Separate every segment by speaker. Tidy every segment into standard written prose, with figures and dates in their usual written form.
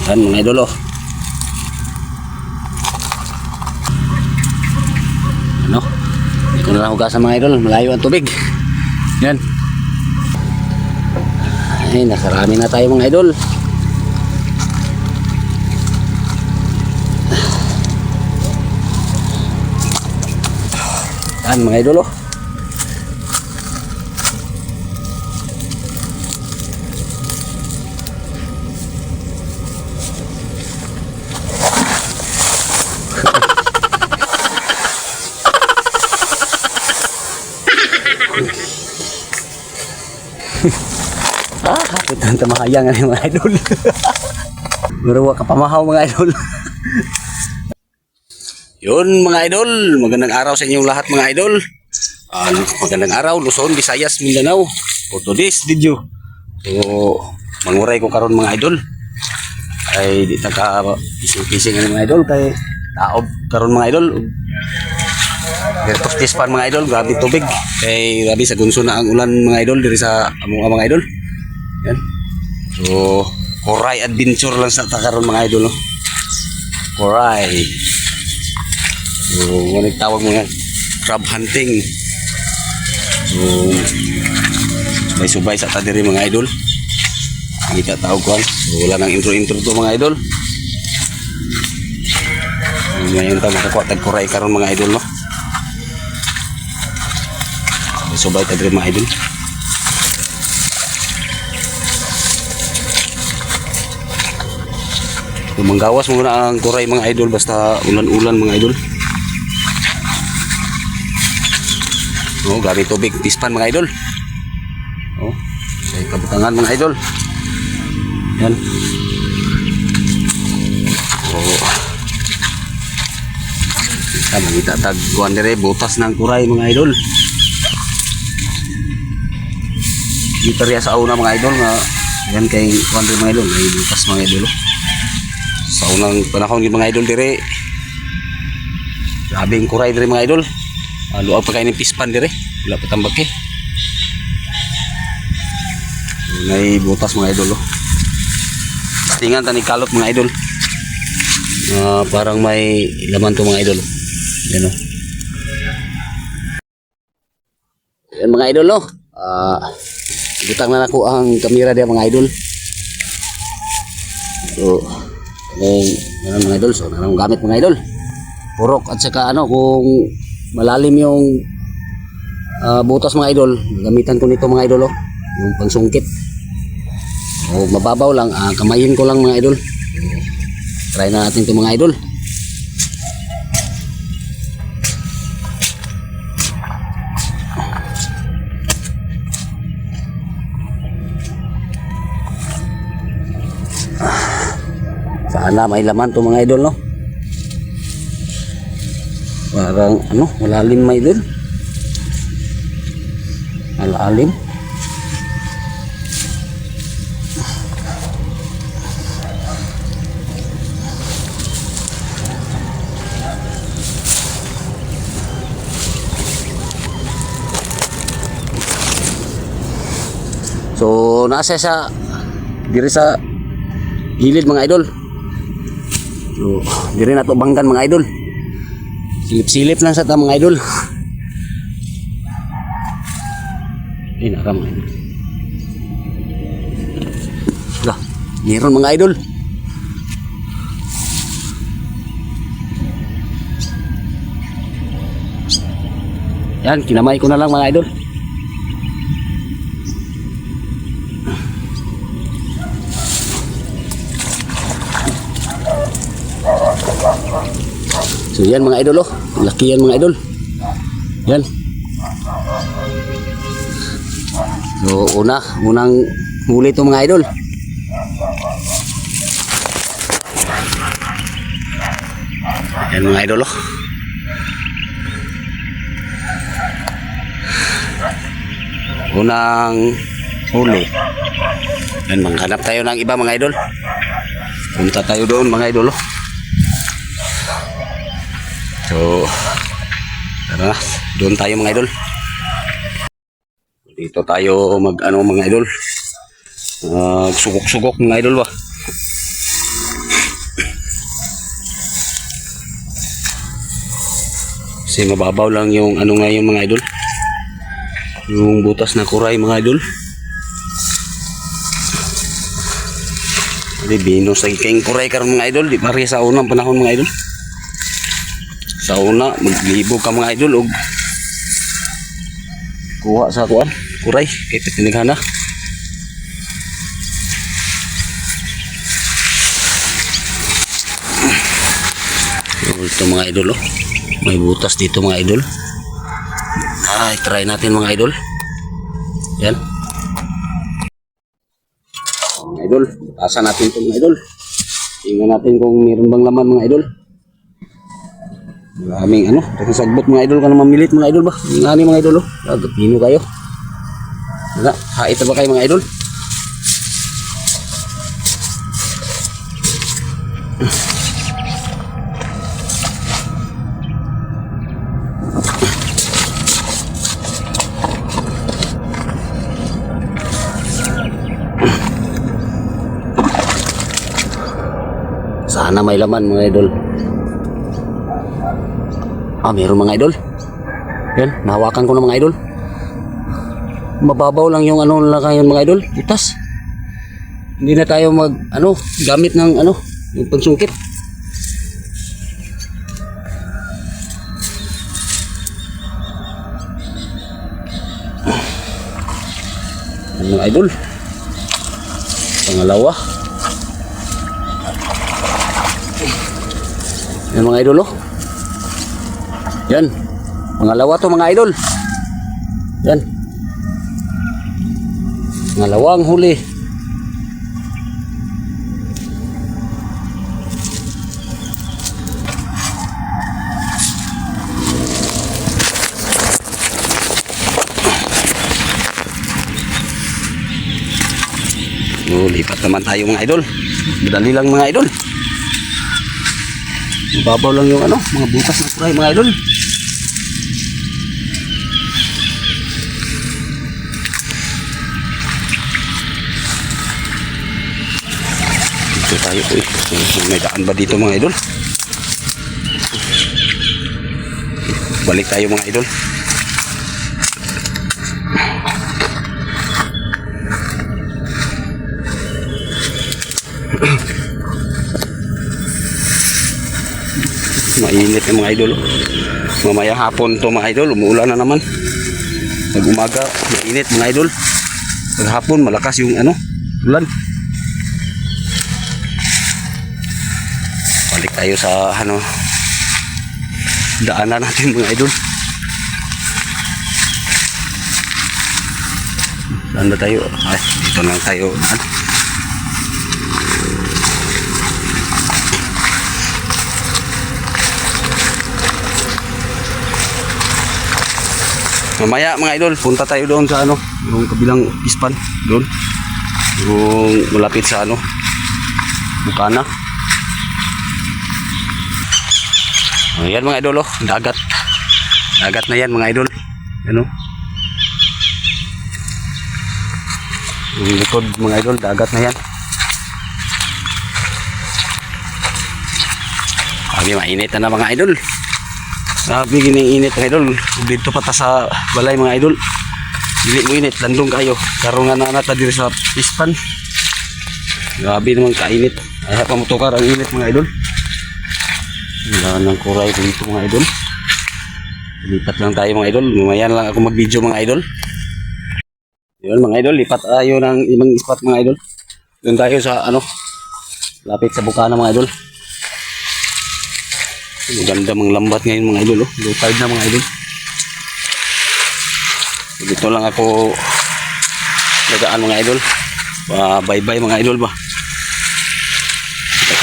Speaker 1: Yan mga idol oh. Ano? Hindi ko na lang hugasan mga idol. Malayo ang tubig. Yan. Ay, nakarami na tayo mga idol. Yan mga idol oh. Kapit ng tamahayang mga idol. Maruwa ka pamahaw mga idol. Yun mga idol, magandang araw sa inyong lahat mga idol. Magandang araw, Luzon, Visayas, Mindanao. For today's video, so manguray ko karon mga idol. Ay di ta ka pising-pising mga idol kay taob karon mga idol. Dito tispan mga idol, grabe tubig. Kay grabe sa gunso na ang ulan mga idol diri sa among mga idol. Yan. So, Koray adventure lang sa takaron mga idol no. Koray. So, ngunit tawag mo yan, crab hunting. So, may subay sa tadiri mga idol. Hindi ka tawag ko. So, wala nang intro-intro to mga idol. Ngayon tayo makakuha tag Koray karon mga idol no. May subay tadiri mga idol. Manggawas muna ang Koray mga idol basta ulan-ulan mga idol. Oh, gabi tubig tispan mga idol. Oh, sa kabutangan mga idol. Yan. Oh. Kita tag kuan dire butas ng Koray mga idol. Dito riya sa una mga idol nga yan kay kuan dire mga idol, may butas mga idol. Sa unang panahon yung mga idol dire, grabe yung Koray dire mga idol. Luag pa kayo ng pispan dire, wala pa tambak eh. May butas mga idol oh. Tingan tani kalot mga idol. Parang may laman to mga idol. Yan oh. Yan mga idol oh. Butang na nako ang kamera dia mga idol. So ano mga idol, so nanong gamit mga idol, purok at saka ano kung malalim yung butas mga idol, gamitan ko nito mga idol oh, yung pangsungkit. O mababaw lang, kamayin ko lang mga idol. Try na natin ito mga idol. Sana may laman to mga idol no. Parang ano, malalim mga idol. Malalim. So nasa sa diri sa gilid mga idol. So, diri na to banggan mga idol. Silip-silip lang sa ta mga idol. Inara mga idol. Lah, meron mga idol. Yan, kinamay ko na lang mga idol. So yan mga idol oh, laki yan mga idol. Yan. So unang huli ito mga idol. Yan mga idol oh. Unang huli. Yan, manghanap tayo ng iba mga idol. Punta tayo doon mga idol oh. So tara, doon tayo mga idol. Dito tayo mag ano mga idol. Sugok-sugok mga idol ba. Kasi mababaw lang yung ano ngayon mga idol. Yung butas na kuray mga idol. Di bino sa king kuray karon mga idol. Di pare sa unang panahon mga idol. Sa una maglibog ka mga idol og kuha sa kuan kuray kay tinighan na. Ito mga idol oh. May butas dito mga idol. Ay, try natin mga idol. Yan. Mga idol, asa natin ito mga idol. Tingnan natin kung meron bang laman mga idol. Maraming ano, takang sagbot mga idol ka na mamilit mga idol ba? Ngani mga idol oh. Pino kayo. Wala, hait na ba kayo mga idol? Sana may laman mga idol. Meron mga idol. Yan, nahawakan ko na mga idol. Mababaw lang yung ano lang ngayon mga idol. Butas. Hindi na tayo mag ano, gamit ng ano, yung pansungkit. Mga idol. Pangalawa. Yan mga idol oh. Yan. Pangalawa to mga idol. Yan. Pangalawang huli. Lipat naman tayo mga idol. Madali lang mga idol. Mababaw lang yung ano, mga butas na kuray mga idol. Dito tayo po eh. May daan ba dito mga idol? Balik tayo mga idol. Mainit yung mga idol. Mamaya hapon to mga idol, umuulan na naman. Pag umaga, mainit mga idol. Pag hapon, malakas yung ano, ulan. Balik tayo sa ano, daanan natin mga idol. Saan ba tayo? Ay, dito lang tayo. Ano? Mamaya mga idol, punta tayo doon sa ano, yung kabilang ispan doon. Yung malapit sa ano, Bukana. Ayan mga idol oh, dagat. Dagat na yan mga idol. Ano? Yung likod mga idol, dagat na yan. Sabi mainit na mga idol. Sabi gining init mga idol. Dito pa ta sa balay mga idol. Dili mo init, landong kayo. Karon nga na nata diri sa ispan. Grabe naman kainit. Ay pa mo tukar ang init mga idol. Wala nang kuray dito mga idol. Lipat lang tayo mga idol. Mamaya lang ako mag-video mga idol. Yun mga idol, lipat tayo ng ibang spot mga idol. Doon tayo sa ano, lapit sa Bukana mga idol. Maganda mga lambat ngayon mga idol oh. Low tide na mga idol. Dito lang ako nagaan mga idol. Bye bye mga idol ba.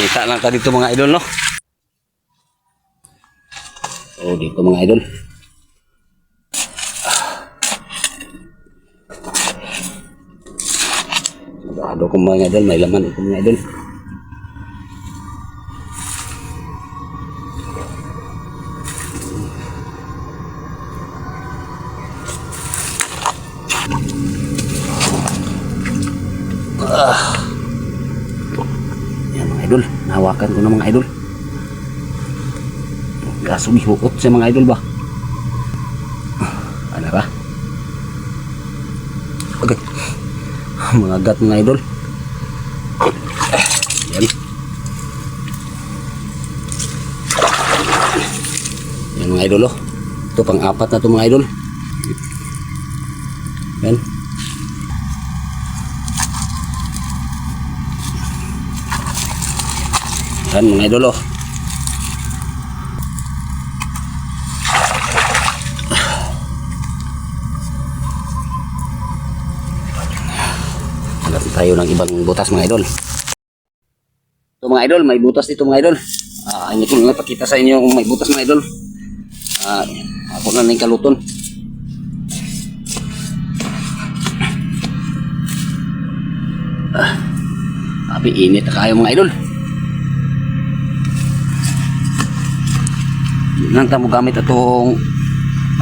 Speaker 1: Kita lang ka dito mga idol no. Oh dito mga idol. Sigurado ko mga idol, may laman ito mga idol. Yan mga idol, nahawakan ko na mga idol. Kaso bihukot sa mga idol ba. Okay. Mga gat mga idol. Yan. Yan mga idol oh. Ito pang-apat na ito mga idol. Yan. Yan mga idol oh. Hanap tayo ng ibang butas mga idol. Ito mga idol, may butas dito mga idol. Hindi ko lang ipakita sa inyo kung may butas mga idol. Ako na ng kaluton. Sabi init na kayo mga idol. Yun lang tamo gamit itong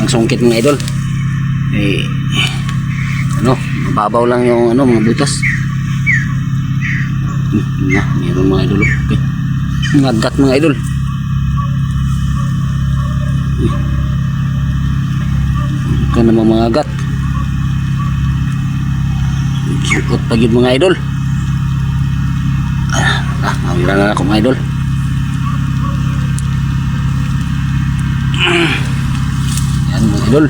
Speaker 1: pangsungkit mga idol. Mababaw lang yung mga butas. Meron mga idol. Okay. Mga gat mga idol. Ito naman mga gat. Cute pagid mga idol. Mawira na ako mga idol. Yan mga idol.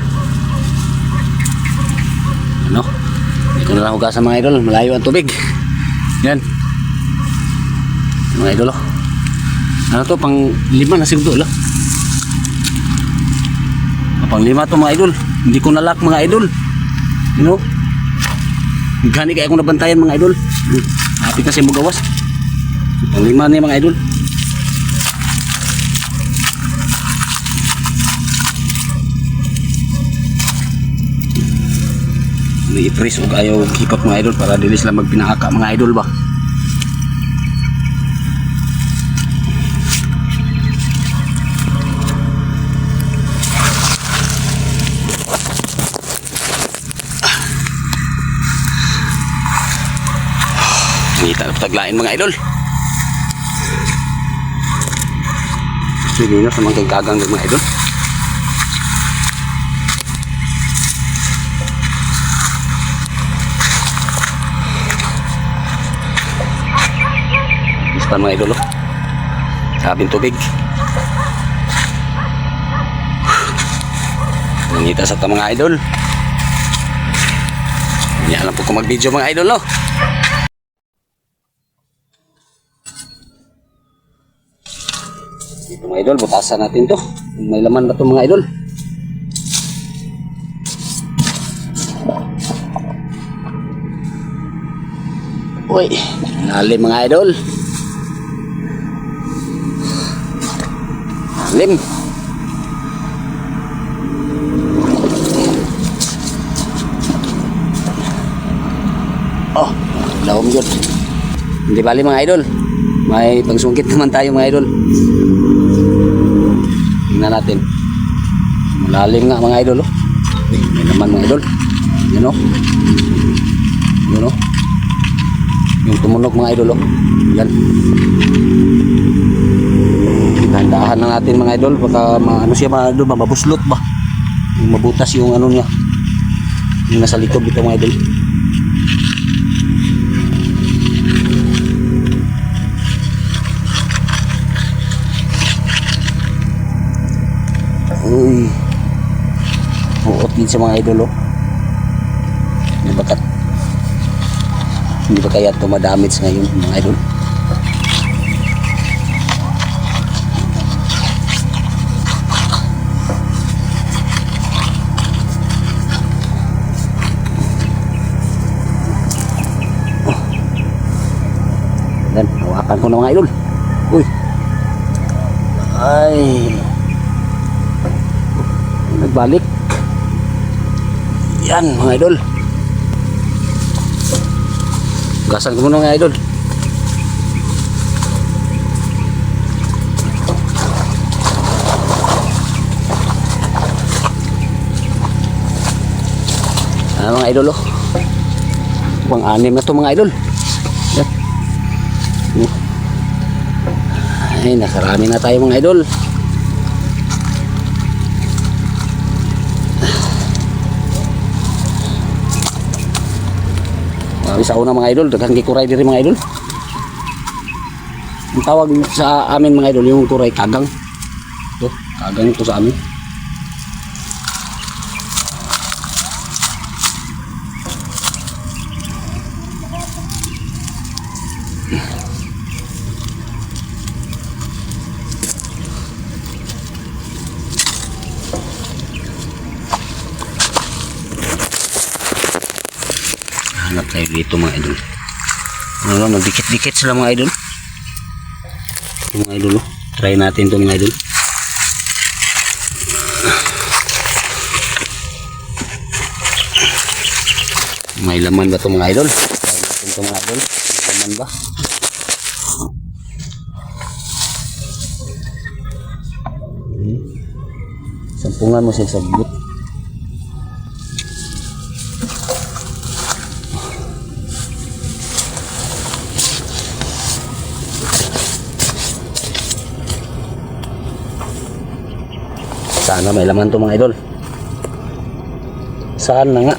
Speaker 1: Hindi ko na lang hugasan mga idol. Malayo ang tubig. Yan mga idol oh. Ano to, pang 5 na siguro lah. Pang 5 to mga idol. Hindi ko nalak mga idol. Gani kaya akong nabantayan mga idol. Happy kasi mo gawas. Pang 5 na mga idol. May i-press o ayaw hikot mga idol para dilis lang magpinahaka mga idol ba. Kita na taglain mga idol. Sige na sa mga gagang mga idol. Ispan mga idol oh. Sabing tubig. Nangita sa mga idol. Hindi alam po kung mag-video mga idol oh. Ito mga idol, butasan natin to. May laman ba ito mga idol? Uy, lalim mga idol. Lalim. Oh, lawom yun. Hindi bali mga idol. May pangsungkit naman tayo mga idol. Tingnan natin. Malalim nga mga idol oh. May naman mga idol. Yan oh. Yan oh. Yung tumunog mga idol oh. Yan. Dahan-dahan na natin mga idol. Baka siya mga idol, mabuslot ba. Yung mabutas yung niya. Yung nasa likod dito mga idol. Uy, buot din sa mga idol oh. Hindi ba kaya ito madamage ngayon mga idol? Yan, hawakan ko na mga idol. Uy, ay, nagbalik. Yan mga idol. Gasan ko muna mga idol. Mga idol oh. Pang-anim na to mga idol. Yan. Ay, nakarami na tayo mga idol. Sa una mga idol, daghang gikuray diri mga idol. Ang tawag sa amin mga idol, yung kuray kagang. Ito, kagang ito sa amin. Hanap tayo dito mga idol. Ano lang, magdikit-dikit sila mga idol. Ito mga idol, oh. Try natin ito mga idol. May laman ba ito mga idol? Try natin ito mga idol. May laman ba? Sampungan mo siya sa but. Sana may laman to mga idol. Saan na nga?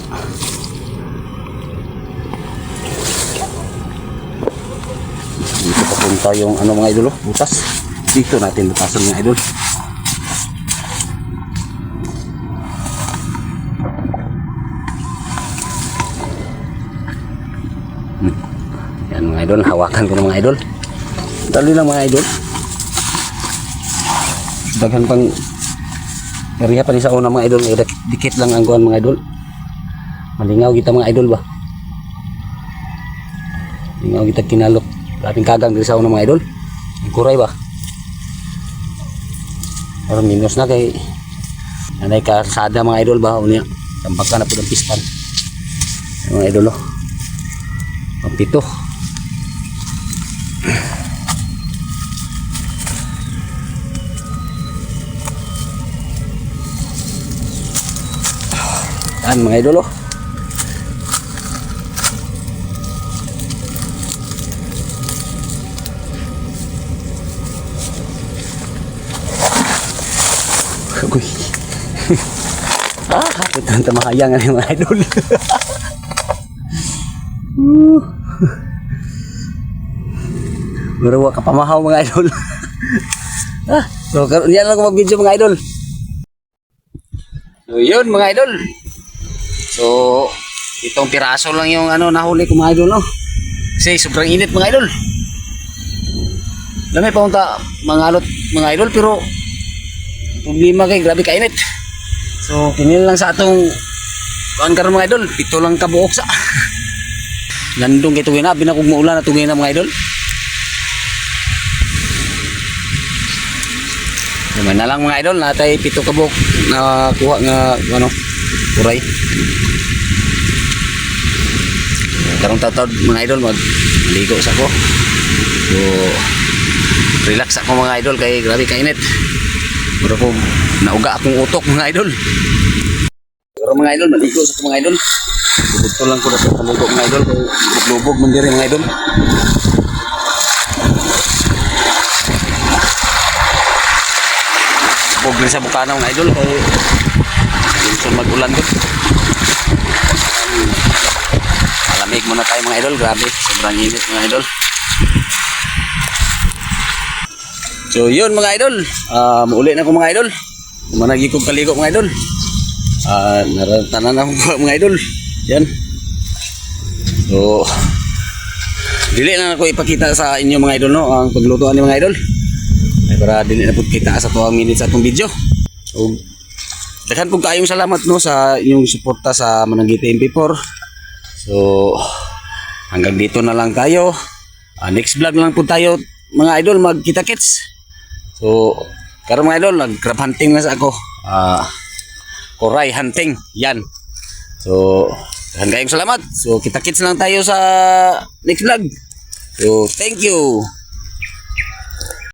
Speaker 1: Dito papunta yung ano mga idol, butas. Dito natin butasan mga idol. Yan mga idol, hawakan ko na mga idol. Dali lang mga idol. Daghan pang area pa rin sa una mga idol, dikit lang ang kuhan mga idol. Malingaw kita mga idol ba? Malingaw kita kinalok. Kaping kagang diri sa una mga idol. Ang kuray ba? Parang minus na kay nanay karsada mga idol ba? Unya, tampak ka na po ng pispan. Mga idol oh. Pito. Yan mga idol oh. Uy. Kapit ang tamahayangan yung mga idol. Marawa ka pamahaw mga idol. So karon yan lang mag video mga idol. So yun mga idol. So itong piraso lang yung ano nahuli ko mga idol no. Kasi sobrang init mga idol. Dami pa unta mangalot mga idol pero problema kay grabe kainit. So kinil lang sa atong kuan karon mga idol, pito lang kabuok sa. Landong kay tugay na binakog maulan na tugay na mga idol. Naman na lang mga idol, natay pito kabuk na kuha nga ano, kuray. Karong taon mga idol magligo sa ko. So relax ako mga idol kay grabe kainit. Mura ko nauga akong utok mga idol. Pero mga idol maligo sa ko mga idol. Dito lang ko dapat kamugo mga idol kay lubog man diri mga idol. Pogre sa bukana mga idol kay minsan mag-ulan ko. Malamig muna tayo mga idol, grabe sobrang init mga idol. So yun mga idol, mauli na ko mga idol. Managi kong kaligo mga idol. Naratanan ako mga idol. Yan. So dili na ako ipakita sa inyo mga idol no ang paglutuan ni mga idol. Ay para dili na pud kita sa 2 minutes atong video. So daghan pud kaayong salamat no sa inyong suporta sa Mananggiti MP4. So hanggang dito na lang tayo. Next vlog lang pud tayo mga idol, magkita-kits. So karon mga idol, nag-crab hunting na sa ako. Kuray hunting. Yan. So hanggang salamat. So kita-kits lang tayo sa next vlog. So thank you.